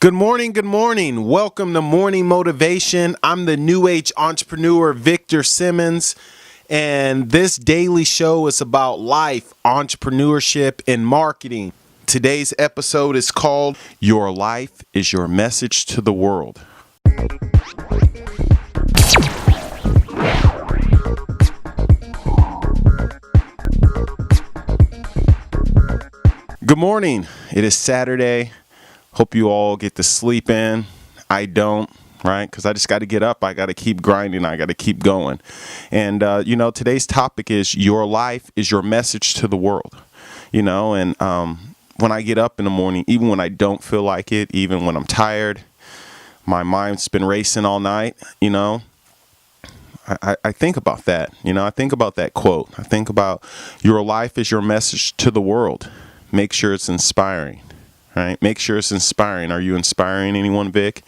Good morning. Good morning. Welcome to Morning Motivation. I'm the New Age entrepreneur, Victor Simmons, and this daily show is about life, entrepreneurship, and marketing. Today's episode is called Your Life is Your Message to the World. Good morning. It is Saturday. Hope you all get to sleep in. I don't, right? Because I just got to get up. I got to keep grinding. I got to keep going. And, today's topic is your life is your message to the world. And when I get up in the morning, even when I don't feel like it, even when I'm tired, my mind's been racing all night, I think about that. I think about that quote. I think about your life is your message to the world. Make sure it's inspiring. Right? Make sure it's inspiring. Are you inspiring anyone, Vic?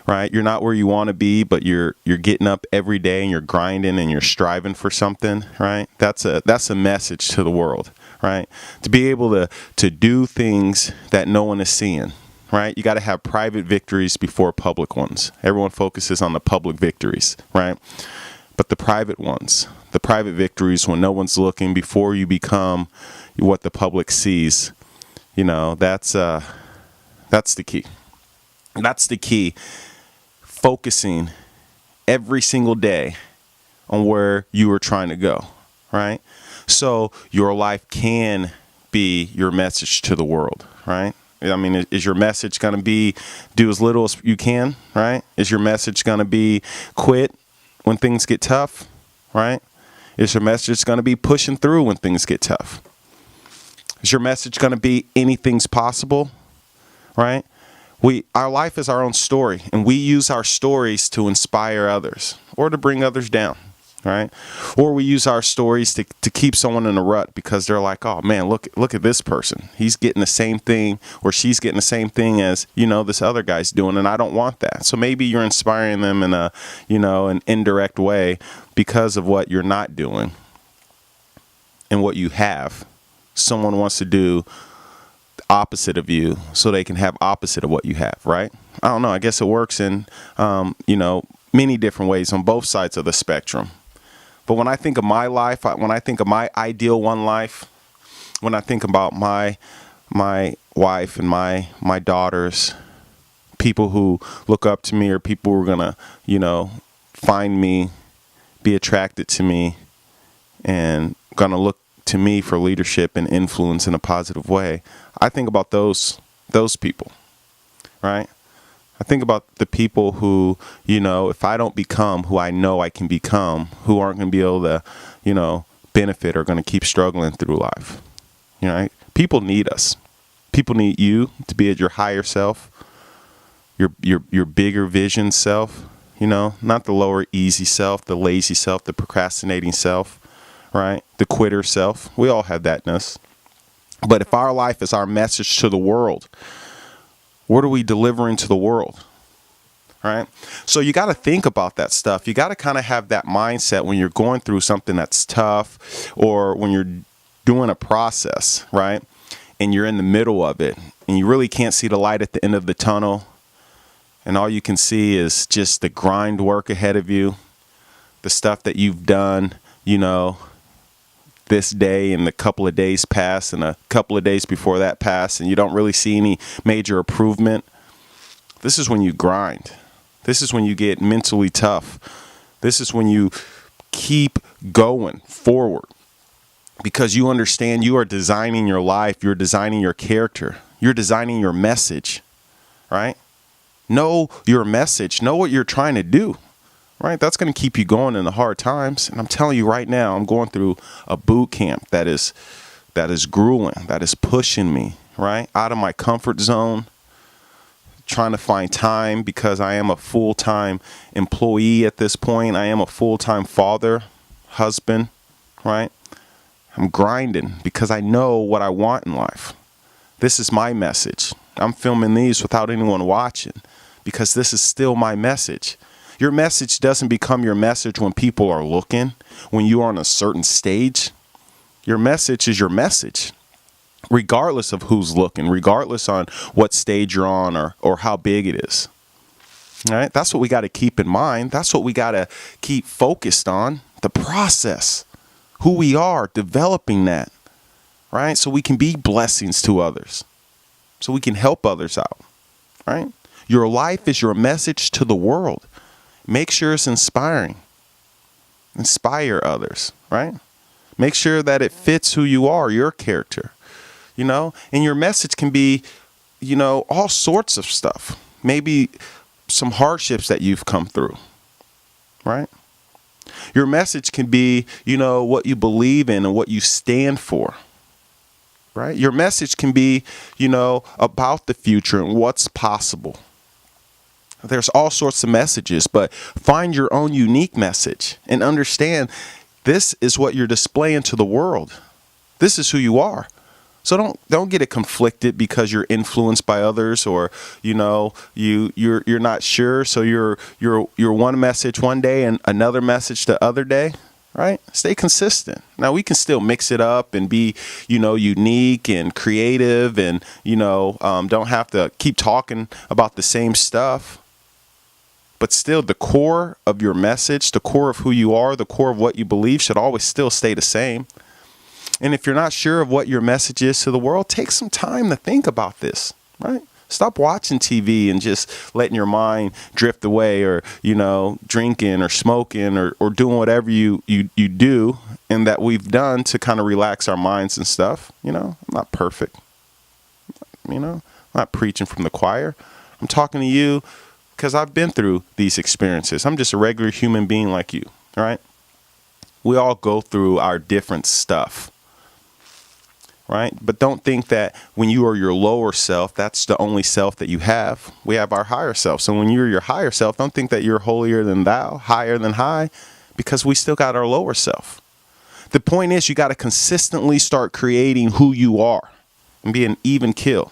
Right? You're not where you want to be, but you're getting up every day and you're grinding and you're striving for something, right? That's a message to the world, right? To be able to do things that no one is seeing, right? You got to have private victories before public ones. Everyone focuses on the public victories, right? But the private ones, the private victories when no one's looking, before you become what the public sees, that's the key. That's the key. Focusing every single day on where you are trying to go, right? So your life can be your message to the world, right? I mean, is your message going to be do as little as you can, right? Is your message going to be quit when things get tough, right? Is your message going to be pushing through when things get tough? Is your message going to be anything's possible, right? Our life is our own story, and we use our stories to inspire others or to bring others down, right? Or we use our stories to keep someone in a rut because they're like, oh man, look at this person. He's getting the same thing or she's getting the same thing as, this other guy's doing, and I don't want that. So maybe you're inspiring them in an indirect way because of what you're not doing and what you have. Someone wants to do the opposite of you so they can have opposite of what you have, right? I don't know. I guess it works in, many different ways on both sides of the spectrum. But when I think of my life, when I think of my ideal one life, when I think about my wife and my daughters, people who look up to me or people who are going to, find me, be attracted to me, and going to look to me for leadership and influence in a positive way, I think about those people, right? I think about the people who, if I don't become who I know I can become, who aren't going to be able to, benefit or going to keep struggling through life. Right? People need us. People need you to be at your higher self, your bigger vision self, not the lower easy self, the lazy self, the procrastinating self. Right? The quitter self. We all have thatness. But if our life is our message to the world, what are we delivering to the world? Right? So you got to think about that stuff. You got to kind of have that mindset when you're going through something that's tough or when you're doing a process, right? And you're in the middle of it and you really can't see the light at the end of the tunnel. And all you can see is just the grind work ahead of you, the stuff that you've done, this day and a couple of days pass and a couple of days before that pass and you don't really see any major improvement. This is when you grind. This is when you get mentally tough. This is when you keep going forward because you understand you are designing your life. You're designing your character. You're designing your message, right? Know your message. Know what you're trying to do. Right, that's going to keep you going in the hard times. And I'm telling you right now, I'm going through a boot camp that is grueling, that is pushing me, right, out of my comfort zone, trying to find time because I am a full-time employee at this point. I am a full-time father, husband, right? I'm grinding because I know what I want in life. This is my message. I'm filming these without anyone watching because this is still my message. Your message doesn't become your message when people are looking, when you are on a certain stage. Your message is your message. regardless of who's looking, regardless on what stage you're on or how big it is. All right? That's what we got to keep in mind. That's what we got to keep focused on, the process, who we are, developing that, right? So we can be blessings to others, so we can help others out, right? Your life is your message to the world. Make sure it's inspiring. Inspire others, right? Make sure that it fits who you are, your character, and your message can be, all sorts of stuff. Maybe some hardships that you've come through, right? Your message can be, what you believe in and what you stand for, right? Your message can be, about the future and what's possible. There's all sorts of messages, but find your own unique message and understand this is what you're displaying to the world. This is who you are. So don't get it conflicted because you're influenced by others, or you're not sure. So you're one message one day and another message the other day, right? Stay consistent. Now we can still mix it up and be unique and creative, and don't have to keep talking about the same stuff. But still, the core of your message, the core of who you are, the core of what you believe should always still stay the same. And if you're not sure of what your message is to the world, take some time to think about this, right? Stop watching TV and just letting your mind drift away, or, drinking or smoking or doing whatever you do and that we've done to kind of relax our minds and stuff. I'm not perfect. I'm not preaching from the choir. I'm talking to you because I've been through these experiences. I'm just a regular human being like you, all right? We all go through our different stuff, right? But don't think that when you are your lower self, that's the only self that you have. We have our higher self. So when you're your higher self, don't think that you're holier than thou, higher than high, because we still got our lower self. The point is, you got to consistently start creating who you are and be an even kill.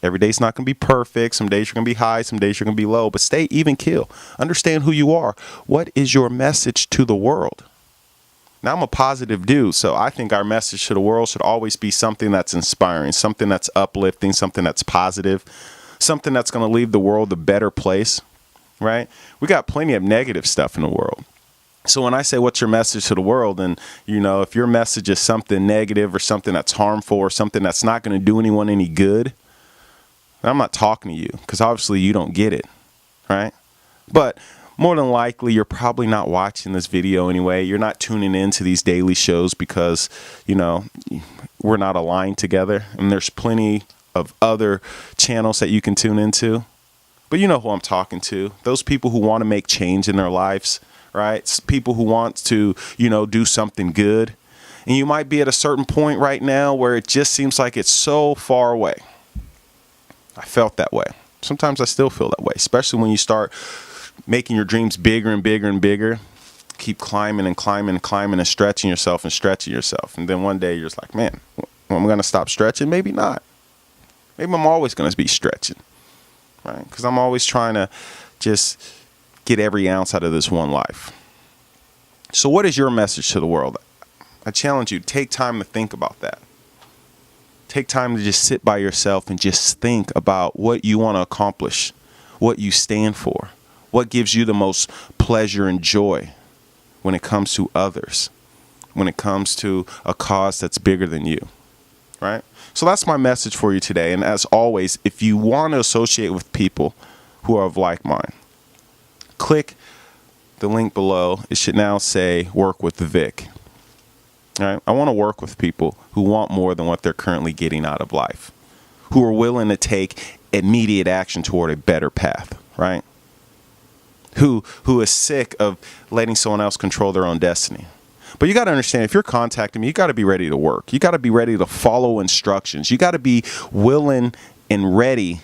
Every day's not going to be perfect. Some days you're going to be high, some days you're going to be low, but stay even kill. Understand who you are. What is your message to the world? Now, I'm a positive dude, so I think our message to the world should always be something that's inspiring, something that's uplifting, something that's positive, something that's going to leave the world a better place, right? We got plenty of negative stuff in the world. So when I say, what's your message to the world? And, if your message is something negative or something that's harmful or something that's not going to do anyone any good, I'm not talking to you, because obviously you don't get it, right? But more than likely, you're probably not watching this video anyway. You're not tuning into these daily shows because, we're not aligned together. And there's plenty of other channels that you can tune into. But you know who I'm talking to. Those people who want to make change in their lives, right? It's people who want to, do something good. And you might be at a certain point right now where it just seems like it's so far away. I felt that way. Sometimes I still feel that way, especially when you start making your dreams bigger and bigger and bigger. Keep climbing and climbing and climbing and stretching yourself and stretching yourself. And then one day you're just like, man, am I going to stop stretching? Maybe not. Maybe I'm always going to be stretching, right? Because I'm always trying to just get every ounce out of this one life. So what is your message to the world? I challenge you, take time to think about that. Take time to just sit by yourself and just think about what you want to accomplish, what you stand for, what gives you the most pleasure and joy when it comes to others, when it comes to a cause that's bigger than you, right? So that's my message for you today. And as always, if you want to associate with people who are of like mind, click the link below. It should now say work with Vic. All right? I want to work with people who want more than what they're currently getting out of life, who are willing to take immediate action toward a better path, right? Who is sick of letting someone else control their own destiny. But you got to understand, if you're contacting me, you got to be ready to work. You got to be ready to follow instructions. You got to be willing and ready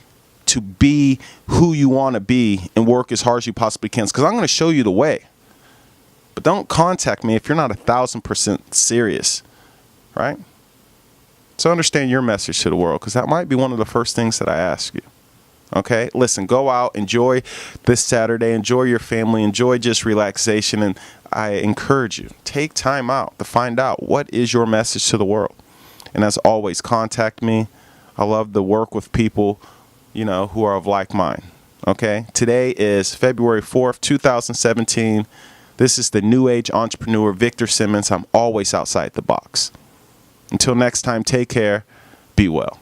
to be who you want to be and work as hard as you possibly can. Because I'm going to show you the way. But don't contact me if you're not 1,000% serious, right? So understand your message to the world, because that might be one of the first things that I ask you. Okay? Listen, go out, enjoy this Saturday, enjoy your family, enjoy just relaxation, and I encourage you, take time out to find out what is your message to the world. And as always, contact me. I love to work with people, who are of like mind. Okay. Today is February 4th, 2017. This is the New Age Entrepreneur, Victor Simmons. I'm always outside the box. Until next time, take care. Be well.